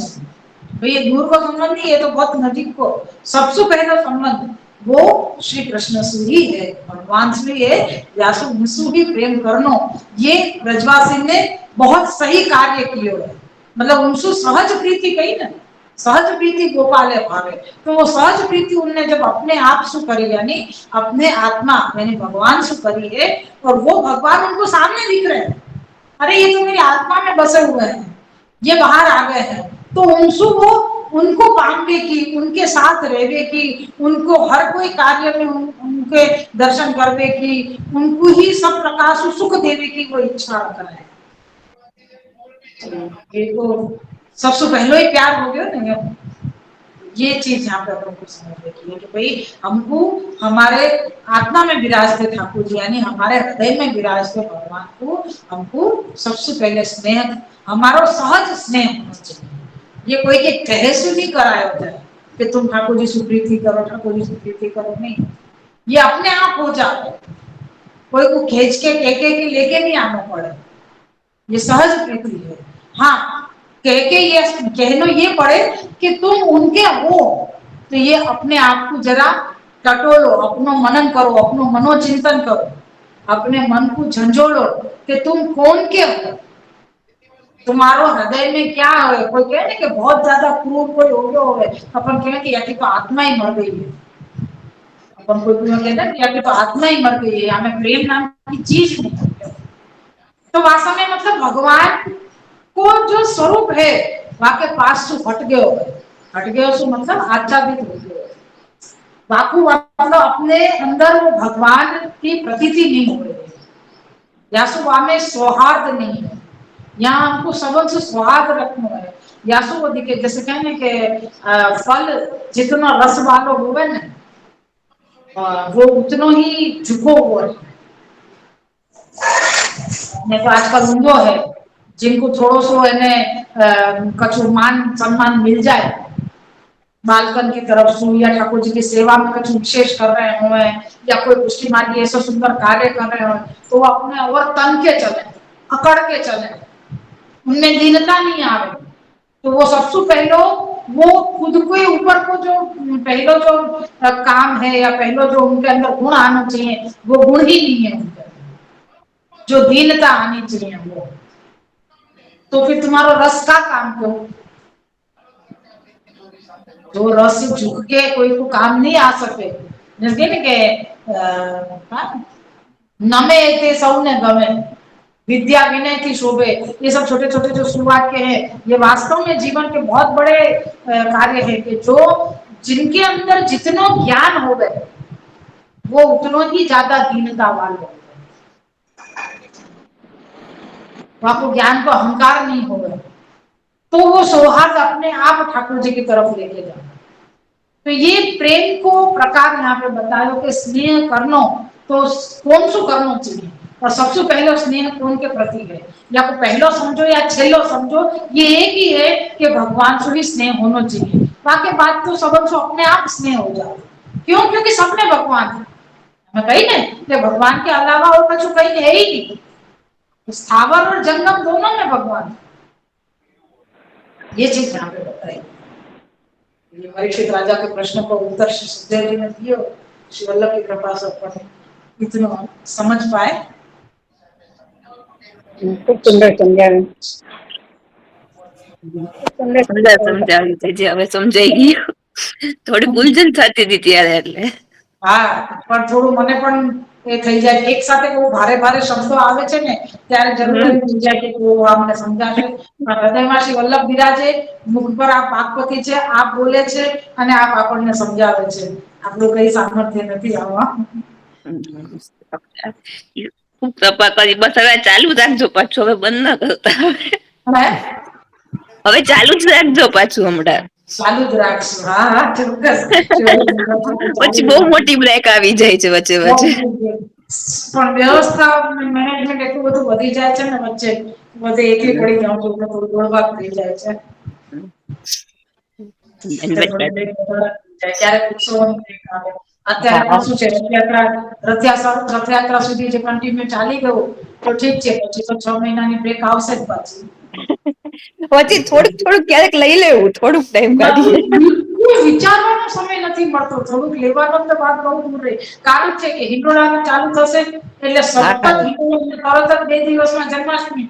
भाई, ये दूर को संबंध नहीं, ये तो बहुत नजीक को, सबसे पहला संबंध वो श्री कृष्ण से ही है, भगवान से ही है, यासु उनसे ही प्रेम करनो। ये ब्रजवास सिंह ने बहुत सही कार्य किया है, मतलब उनसे सहज प्रीति कही ना, सहज प्रीति गोपाल है भावे, तो वो सहज प्रीति उनने जब अपने आप से करी, यानी अपने आत्मा यानी भगवान से करी है, और वो भगवान उनको सामने दिख रहे हैं, अरे ये तो मेरी आत्मा में बसे हुए हैं, ये बाहर आ गए हैं, तो उनसे वो उनको पाने की, उनके साथ रहने की, उनको हर कोई कार्य में उनके दर्शन करने की, उनको ही सब प्रकार से सुख देने की वो इच्छा रखता है। ये तो सबसे पहले ही प्यार हो गया ना, ये चीज यहाँ पे अपन को समझने की है कि भाई हमको हमारे आत्मा में विराजते ठाकुर जी, यानी हमारे हृदय में विराजते भगवान को हमको सबसे पहले स्नेह, हमारा सहज स्नेह होना चाहिए। ये कोई के कहे से नहीं कराया होता है कि तुम ठाकुर जी से प्रीति करो, ठाकुर जी से प्रीति करो, नहीं, ये अपने आप हो जाता है, कोई को खींच के कह के लेके नहीं आना पड़े, ये सहज प्रीति है। हाँ, कह के ये कहना ये पड़े कि तुम उनके हो, तो ये अपने आप को जरा टटोलो, अपनो मनन करो, अपनो मनोचिंतन करो, अपने मन को झंझोड़ो कि तुम कौन के हो, तुम्हारो हृदय में क्या है? कोई कहे ना कि बहुत ज्यादा क्रूर कोई हो गयो होवे, अपन कहे कि याकी तो आत्मा ही मर गई है। अपन कोई कहता है कि याकी तो आत्मा ही मर गई है, हमें प्रेम नाम की चीज नहीं है। तो वास्तव में मतलब भगवान को जो स्वरूप है वहां के पास से हट गयो सो मतलब आच्छादित हो गयो। बाकू मतलब अपने अंदर वो भगवान की प्रतीति नहीं हो रही है, या सो वहां में सौहार्द नहीं है। यहाँ हमको सबन से सौहार्द रखना है। या सो वो दिखे जैसे कहने के फल जितना रस वालो होवे ना वो उतनो ही झुको हुआ है। नहीं तो आजकल ऊंधो है, जिनको थोड़ो सो कछु मान सम्मान मिल जाए बालकन की तरफ से या ठाकुर जी की सेवा में कुछ विशेष कर रहे हो या कोई पुष्टि मार्गी ऐसा सुंदर कार्य कर रहे हो तो वो अपने और तन के चले, अकड़ के चले, उनमें दीनता नहीं आवे। तो वो सबसे पहले वो खुद के ऊपर को जो पहलो जो काम है या पहलो जो उनके अंदर गुण आना चाहिए वो गुण ही नहीं है उनके अंदर, जो दीनता आनी चाहिए वो। तो फिर तुम्हारा रस का काम क्यों? जो रस झुक के कोई को काम नहीं आ सके, जैसे ने के नमे ते सौने गमे, विद्या विनय की शोभे, ये सब छोटे छोटे जो शुरुआत के हैं ये वास्तव में जीवन के बहुत बड़े कार्य है कि जो जिनके अंदर जितना ज्ञान हो गए वो उतनो ही ज्यादा दीनता वाले हो गए, वहां को ज्ञान को अहंकार नहीं हो गए, तो वो सौहार्द अपने आप ठाकुर जी की तरफ लेके जाए। तो ये प्रेम को प्रकार यहाँ पे बतायो कि स्नेह करनो तो कौन सो करनो चाहिए और सबसे पहले स्नेह कौन के प्रति है, या को पहलो समझो या छेलो समझो, ये एक ही है कि भगवान से भी स्नेह होना चाहिए। बाकी बात तो सब अपने आप स्नेह हो जाए। क्यों? क्योंकि सब में भगवान है। मैं कही ना कि भगवान के अलावा और कुछ कहीं है ही नहीं, स्थावर और जंगम दोनों में भगवान, ये चीज यहाँ पे बताई। ये परीक्षित राजा के प्रश्न को उत्तर श्री सुखदेव जी ने दियो, श्री वल्लभ की कृपा से अपन इतना समझ पाए। खूब सुंदर समझावे, સમજાવી છે હવે સમજાઈ ગયું. થોડી ઉલઝન થતી હતી ત્યારે એટલે હા પણ થોડું મને પણ એ થઈ જાય એક સાથે બહુ ભારે ભારે શબ્દો આવે છે ને ત્યારે જરૂર એમ થઈ જાય કે ઓ અમને સમજાશે પણ હૃદયમાં શ્રી વલ્લભ બિરાજે, મુખ પર આ પાકપતિ છે, આપ બોલે છે અને આપ આપણને સમજાવે છે, આપણું કઈ સામર્થ્ય નથી આવા। ખૂબ કૃપા કરી, બસ હવે ચાલુ રાખજો પાછું, હવે બંધ ના કરતા, હવે ચાલુ જ રાખજો પાછું હમણાં, ચાલુ જ રાખશું। હા હા ચોક્કસ। પછી બહુ મોટી બ્રેક આવી જાય છે વચ્ચે વચ્ચે। પણ વ્યવસ્થા મેનેજમેન્ટ એટલું બધું વધી જાય છે ને વચ્ચે બધે એકલી પડી જાઉં છું એટલે થોડું દોડભાગ થઈ જાય છે। ક્યારેક ઉત્સવોની બ્રેક આવે, અત્યારે પણ શું છે રથયાત્રા સુધી જે કન્ટિન્યુ ચાલી ગયું તો ઠીક છે, પછી તો 6 મહિનાની બ્રેક આવશે જ પાછી। પછી થોડુંક થોડુંક ક્યારેક લઈ લેવું, થોડુંક ટાઈમ કાઢીએ। વિચારવાનો સમય નથી મળતો, થોડુંક લેવાનો તો વાત બહુ દૂર રહી। કારણ છે કે હિંડોળા ચાલુ થશે એટલે સતત હિંડોળા તરત જ 2 દિવસમાં જન્માષ્ટમી,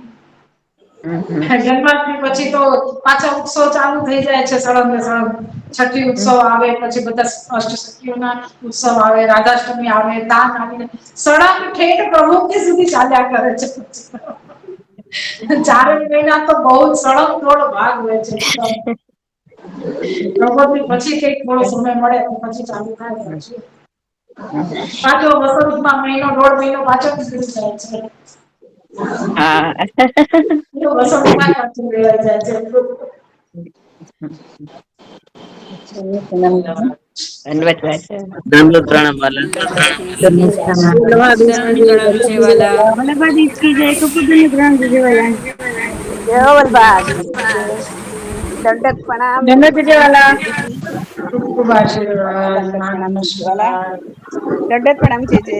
જન્માષ્ટમી પછી તો પાછા ઉત્સવ ચાલુ થઈ જાય છે સળંગ સળંગ। છઠ્ઠી ઉત્સવ આવે, પછી બધા અષ્ટસખીઓના ઉત્સવ આવે, રાધાષ્ટમી આવે, દાન આવે, સળંગ ઠેઠ પ્રભુતિ સુધી ચાલ્યા કરે છે। 4 મહિના તો બહુ સળંગ દોડ ભાગ હોય છે। પ્રભુતિ પછી કઈક થોડો સમય મળે તો પછી ચાલુ થાય પછી પાછો વસંતમાં મહિનો 1.5 મહિનો પાછો નીકળી જાય છે। હા વસંતમાં પાછું લેવાઈ જાય છે। દંડવત રાખે। दंडवत प्रणाम वाला। प्रणाम विजयवाला। जय हो बलबाग दंडक प्रणाम दंडक विजय वाला। दीदी, खूब खूब आशीर्वाद। दंडक प्रणाम वाला, दंडक प्रणाम चेचे।